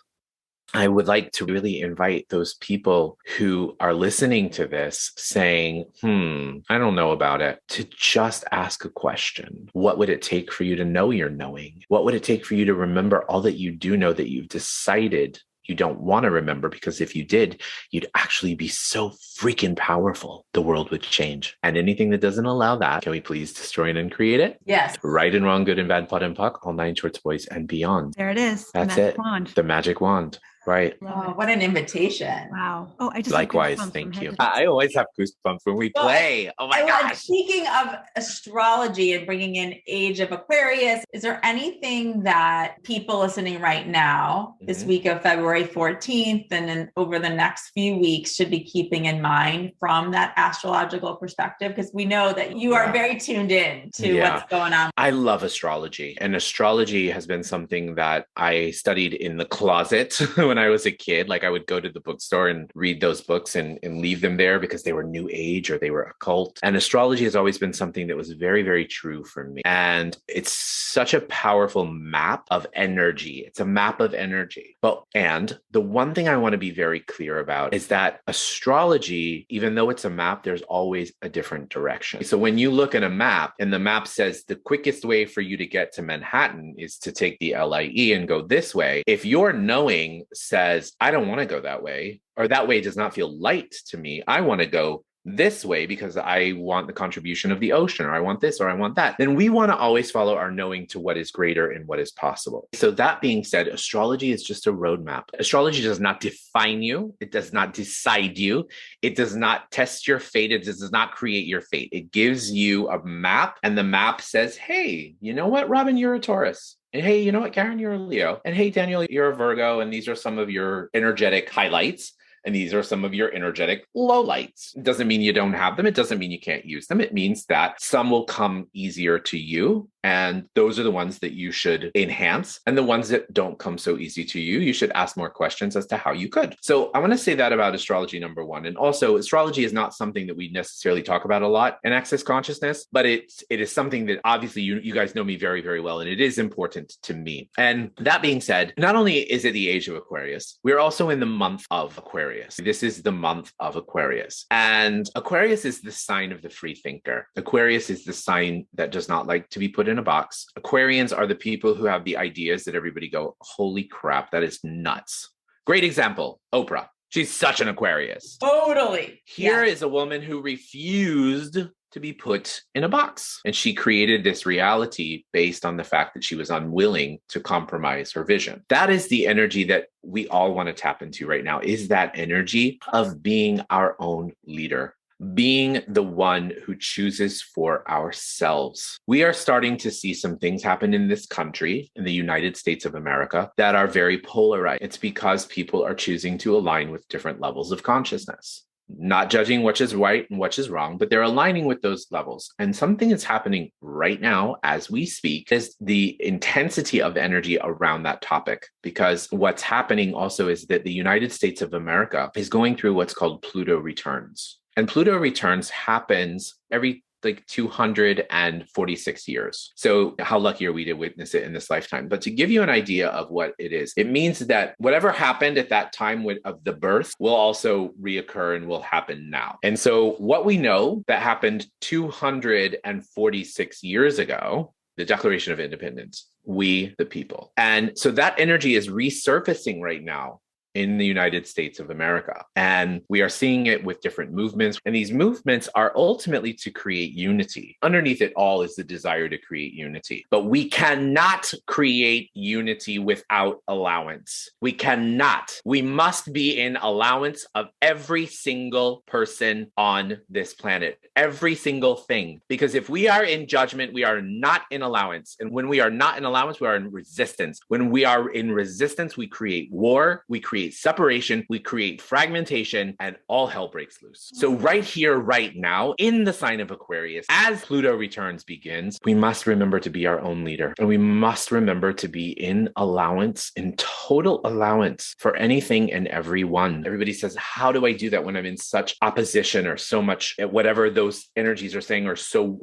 I would like to really invite those people who are listening to this saying, I don't know about it, to just ask a question. What would it take for you to know you're knowing? What would it take for you to remember all that you do know that you've decided you don't want to remember? Because if you did, you'd actually be so freaking powerful. The world would change. And anything that doesn't allow that, can we please destroy and uncreate it? Yes. Right and wrong, good and bad, POD and POC, all 9 shorts, boys, and beyond. There it is. That's it. The magic wand. Right. Oh, what an invitation. Wow. Oh, I just likewise. Thank you. I always have goosebumps when we play. Oh my gosh. Speaking of astrology and bringing in Age of Aquarius, is there anything that people listening right now, this week of February 14th, and then over the next few weeks should be keeping in mind from that astrological perspective? Because we know that you are very tuned in to what's going on. I love astrology, and astrology has been something that I studied in the closet when I was a kid. Like I would go to the bookstore and read those books and leave them there because they were new age or they were occult. And astrology has always been something that was very, very true for me. And it's such a powerful map of energy. It's a map of energy. And the one thing I want to be very clear about is that astrology, even though it's a map, there's always a different direction. So when you look at a map and the map says the quickest way for you to get to Manhattan is to take the LIE and go this way, if your knowing says, I don't want to go that way, or that way does not feel light to me, I want to go this way because I want the contribution of the ocean, or I want this, or I want that, then we want to always follow our knowing to what is greater and what is possible. So that being said, astrology is just a roadmap. Astrology does not define you. It does not decide you. It does not test your fate. It does not create your fate. It gives you a map, and the map says, hey, you know what, Robin, you're a Taurus. And hey, you know what, Karen, you're a Leo. And hey, Daniel, you're a Virgo. And these are some of your energetic highlights. And these are some of your energetic lowlights. It doesn't mean you don't have them. It doesn't mean you can't use them. It means that some will come easier to you And those are the ones that you should enhance. And the ones that don't come so easy to you, you should ask more questions as to how you could. So I want to say that about astrology, number one. And also, astrology is not something that we necessarily talk about a lot in Access Consciousness, but it is something that obviously you guys know me very, very well. And it is important to me. And that being said, not only is it the age of Aquarius, we're also in the month of Aquarius. This is the month of Aquarius. And Aquarius is the sign of the free thinker. Aquarius is the sign that does not like to be put in a box. Aquarians are the people who have the ideas that everybody go, holy crap, that is nuts. Great example, Oprah. She's such an Aquarius. Totally. Here is a woman who refused to be put in a box. And she created this reality based on the fact that she was unwilling to compromise her vision. That is the energy that we all want to tap into right now, is that energy of being our own leader, being the one who chooses for ourselves. We are starting to see some things happen in this country, in the United States of America, that are very polarized. It's because people are choosing to align with different levels of consciousness. Not judging which is right and which is wrong, but they're aligning with those levels. And something that's happening right now as we speak is the intensity of energy around that topic. Because what's happening also is that the United States of America is going through what's called Pluto returns. And Pluto returns happens every 246 years. So how lucky are we to witness it in this lifetime? But to give you an idea of what it is, it means that whatever happened at that time of the birth will also reoccur and will happen now. And so what we know that happened 246 years ago, the Declaration of Independence, we the people. And so that energy is resurfacing right now in the United States of America. And we are seeing it with different movements. And these movements are ultimately to create unity. Underneath it all is the desire to create unity. But we cannot create unity without allowance. We cannot. We must be in allowance of every single person on this planet, every single thing. Because if we are in judgment, we are not in allowance. And when we are not in allowance, we are in resistance. When we are in resistance, we create war, we create separation, we create fragmentation, and all hell breaks loose. So right here, right now, in the sign of Aquarius, as Pluto returns begins, we must remember to be our own leader. And we must remember to be in allowance, in total allowance for anything and everyone. Everybody says, how do I do that when I'm in such opposition or so much at whatever those energies are saying or so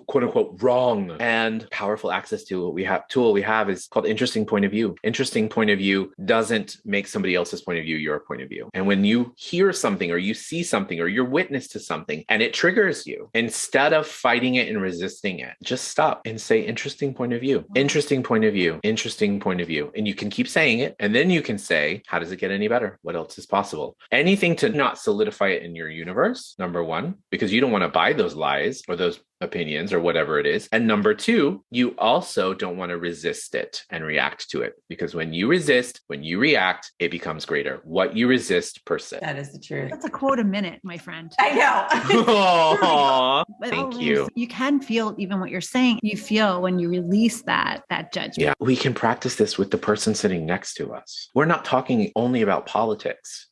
quote unquote wrong? And powerful access to what we have is called interesting point of view. Interesting point of view doesn't make somebody else's point of view your point of view. And when you hear something or you see something or you're witness to something and it triggers you, instead of fighting it and resisting it, just stop and say, interesting point of view, interesting point of view, interesting point of view. And you can keep saying it. And then you can say, how does it get any better? What else is possible? Anything to not solidify it in your universe, number one, because you don't want to buy those lies or those opinions or whatever it is. And number two, you also don't want to resist it and react to it, because when you resist, when you react, it becomes greater. What you resist persists. That is the truth. That's a quote a minute, my friend. I know. Aww, thank you. You can feel even what you're saying. You feel when you release that judgment. Yeah, we can practice this with the person sitting next to us. We're not talking only about politics.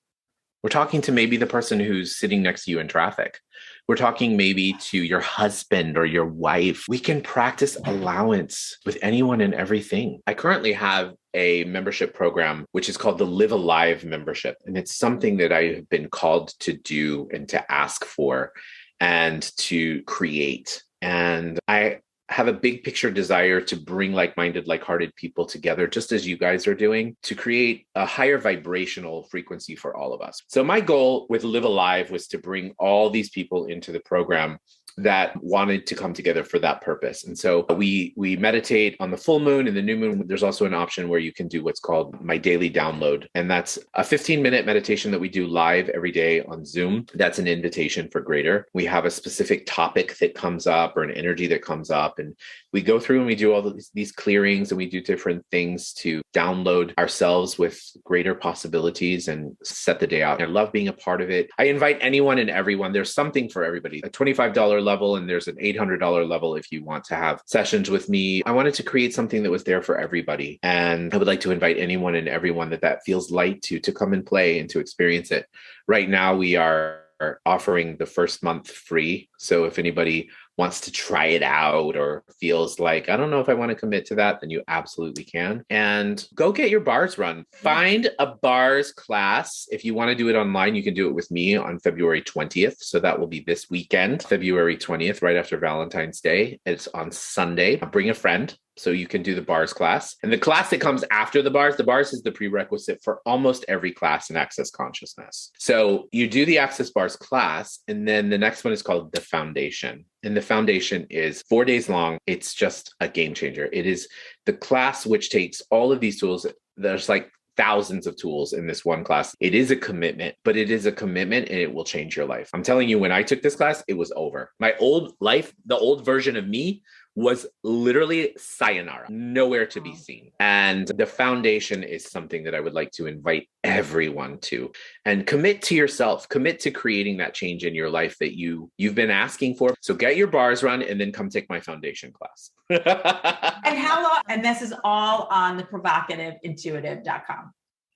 We're talking to maybe the person who's sitting next to you in traffic. We're talking maybe to your husband or your wife. We can practice allowance with anyone and everything. I currently have a membership program, which is called the Live Alive membership. And it's something that I have been called to do and to ask for and to create. And I have a big picture desire to bring like-minded, like-hearted people together, just as you guys are doing, to create a higher vibrational frequency for all of us. So my goal with Live Alive was to bring all these people into the program that wanted to come together for that purpose. And so we meditate on the full moon and the new moon. There's also an option where you can do what's called my daily download. And that's a 15-minute meditation that we do live every day on Zoom. That's an invitation for greater. We have a specific topic that comes up or an energy that comes up. And we go through and we do all these clearings and we do different things to download ourselves with greater possibilities and set the day out. I love being a part of it. I invite anyone and everyone. There's something for everybody. A $25 level and there's an $800 level if you want to have sessions with me. I wanted to create something that was there for everybody. And I would like to invite anyone and everyone that feels light to come and play and to experience it. Right now, we are offering the first month free. So if anybody wants to try it out or feels like, I don't know if I want to commit to that, then you absolutely can. And go get your bars run. Find a bars class. If you want to do it online, you can do it with me on February 20th. So that will be this weekend, February 20th, right after Valentine's Day. It's on Sunday. Bring a friend so you can do the bars class. And the class that comes after the bars is the prerequisite for almost every class in Access Consciousness. So you do the Access Bars class, and then the next one is called the Foundation. And the Foundation is 4 days long. It's just a game changer. It is the class which takes all of these tools. There's like thousands of tools in this one class. It is a commitment, but it is a commitment and it will change your life. I'm telling you, when I took this class, it was over. My old life, the old version of me, was literally sayonara, nowhere to be seen. And the Foundation is something that I would like to invite everyone to. And commit to yourself, commit to creating that change in your life that you've been asking for. So get your bars run and then come take my Foundation class. And how long? And this is all on the provocativeintuitive.com.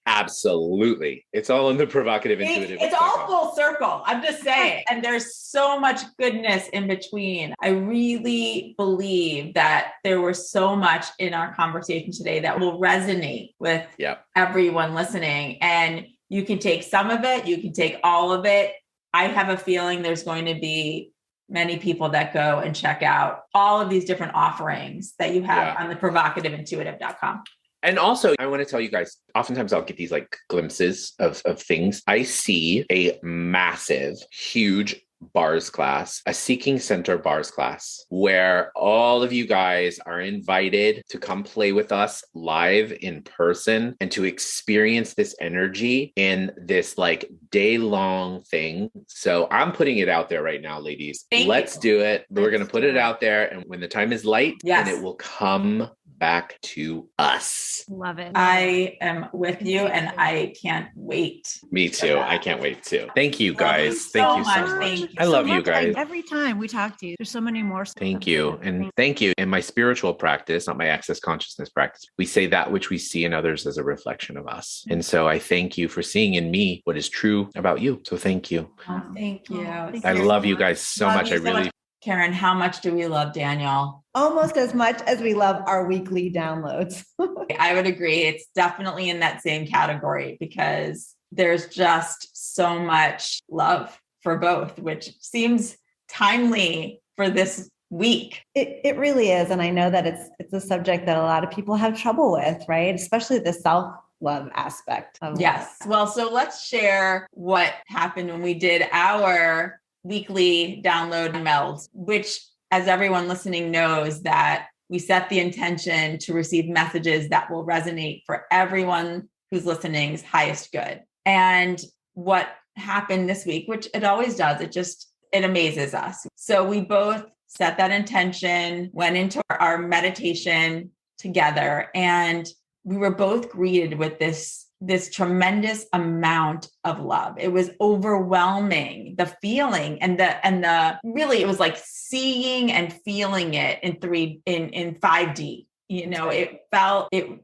Absolutely. It's all in the Provocative Intuitive. It's all full circle. I'm just saying. And there's so much goodness in between. I really believe that there was so much in our conversation today that will resonate with everyone listening. And you can take some of it, you can take all of it. I have a feeling there's going to be many people that go and check out all of these different offerings that you have on the provocativeintuitive.com. And also, I want to tell you guys, oftentimes I'll get these like glimpses of things. I see a massive, huge bars class, a Seeking Center bars class, where all of you guys are invited to come play with us live in person and to experience this energy in this like day-long thing. So I'm putting it out there right now, ladies. Let's do it. We're going to put it out there. And when the time is light, then it will come back to us. Love it. I am with you and I can't wait. Me too. I can't wait too. Thank you guys. Thank you so much. Thank you. I love you guys. Every time we talk to you, there's so many more. Thank you. And thank you. In my spiritual practice, not my Access Consciousness practice, we say that which we see in others as a reflection of us. And so I thank you for seeing in me what is true about you. So thank you. Oh, thank you. I love you guys so much. I really. Karen, how much do we love Daniel? Almost as much as we love our weekly downloads. I would agree. It's definitely in that same category because there's just so much love for both, which seems timely for this week. It really is. And I know that it's a subject that a lot of people have trouble with, right? Especially the self-love aspect of Yes. Well, so let's share what happened when we did our weekly download melds, which, as everyone listening knows, that we set the intention to receive messages that will resonate for everyone who's listening's highest good. And what happened this week, which it always does, it amazes us. So we both set that intention, went into our meditation together, and we were both greeted with this tremendous amount of love. It was overwhelming, the feeling and the really, it was like seeing and feeling it in 5D. You know, it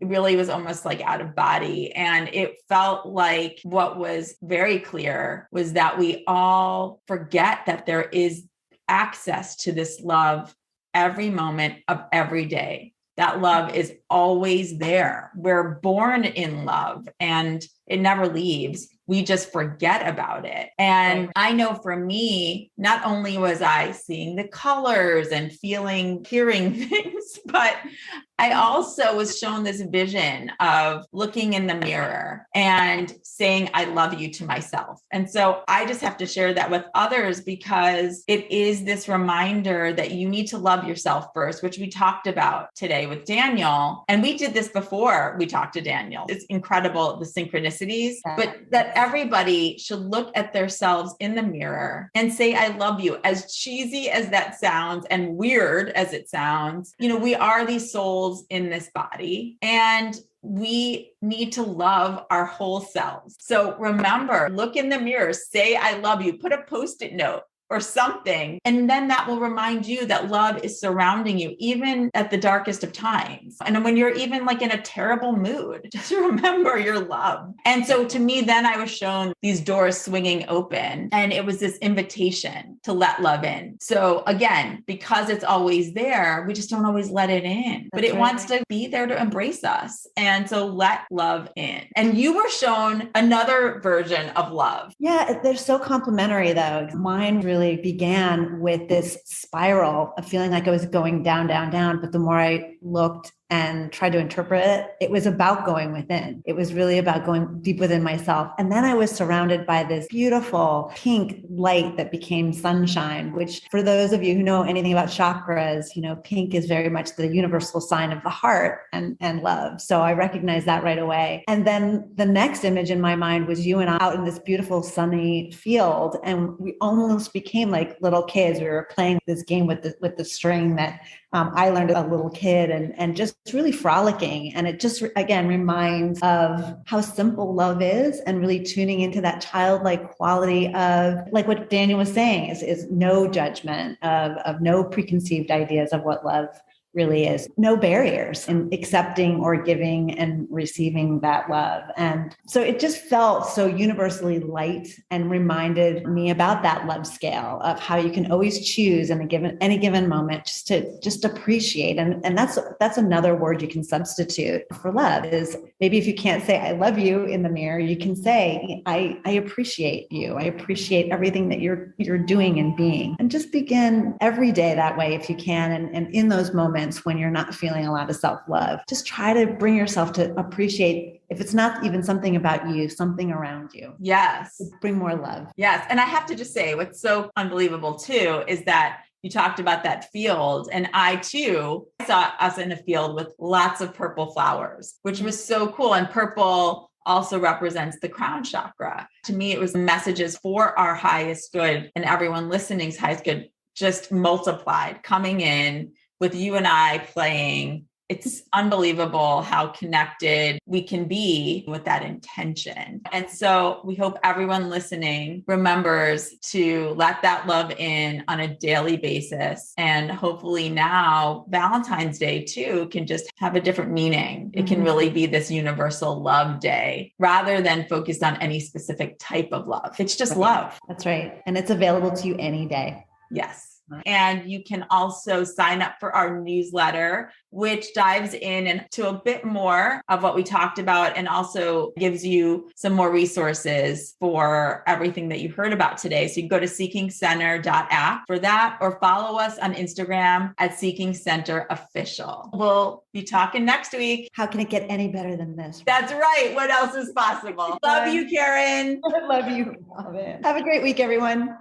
really was almost like out of body. And it felt like what was very clear was that we all forget that there is access to this love every moment of every day. That love is always there. We're born in love and it never leaves. We just forget about it. And I know for me, not only was I seeing the colors and hearing things, but I also was shown this vision of looking in the mirror and saying, I love you to myself. And so I just have to share that with others because it is this reminder that you need to love yourself first, which we talked about today with Daniel. And we did this before we talked to Daniel. It's incredible, the synchronicities, but that everybody should look at themselves in the mirror and say, I love you. As cheesy as that sounds and weird as it sounds, we are these souls in this body and we need to love our whole selves. So remember, look in the mirror, say, I love you, put a Post-it note or something. And then that will remind you that love is surrounding you, even at the darkest of times. And when you're even like in a terrible mood, just remember your love. And so to me, then I was shown these doors swinging open, and it was this invitation to let love in. So again, because it's always there, we just don't always let it in, but it wants to be there to embrace us. And so let love in. And you were shown another version of love. Yeah, they're so complementary though. Mine really began with this spiral of feeling like I was going down, down, down. But the more I looked and tried to interpret it, it was about going within. It was really about going deep within myself. And then I was surrounded by this beautiful pink light that became sunshine, which for those of you who know anything about chakras, pink is very much the universal sign of the heart and love. So I recognized that right away. And then the next image in my mind was you and I out in this beautiful sunny field. And we almost became like little kids. We were playing this game with the string that I learned as a little kid, and just really frolicking. And it just, again, reminds of how simple love is, and really tuning into that childlike quality of, like what Daniel was saying, is no judgment, of no preconceived ideas of what love really is, no barriers in accepting or giving and receiving that love. And so it just felt so universally light and reminded me about that love scale of how you can always choose in any given moment just appreciate. And that's another word you can substitute for love, is maybe if you can't say I love you in the mirror, you can say I appreciate you. I appreciate everything that you're doing and being. And just begin every day that way if you can. And in those moments when you're not feeling a lot of self-love, just try to bring yourself to appreciate, if it's not even something about you, something around you. Yes. Bring more love. Yes. And I have to just say, what's so unbelievable too, is that you talked about that field. And I too saw us in a field with lots of purple flowers, which was so cool. And purple also represents the crown chakra. To me, it was messages for our highest good and everyone listening's highest good, just multiplied, coming in with you and I playing. It's unbelievable how connected we can be with that intention. And so we hope everyone listening remembers to let that love in on a daily basis. And hopefully now Valentine's Day too can just have a different meaning. It can really be this universal love day rather than focused on any specific type of love. It's just love. That's right. And it's available to you any day. Yes. And you can also sign up for our newsletter, which dives into a bit more of what we talked about and also gives you some more resources for everything that you heard about today. So you can go to seekingcenter.app for that, or follow us on Instagram at Seeking Center Official. We'll be talking next week. How can it get any better than this? That's right. What else is possible? Love you, Karen. Love you. Love it. Have a great week, everyone.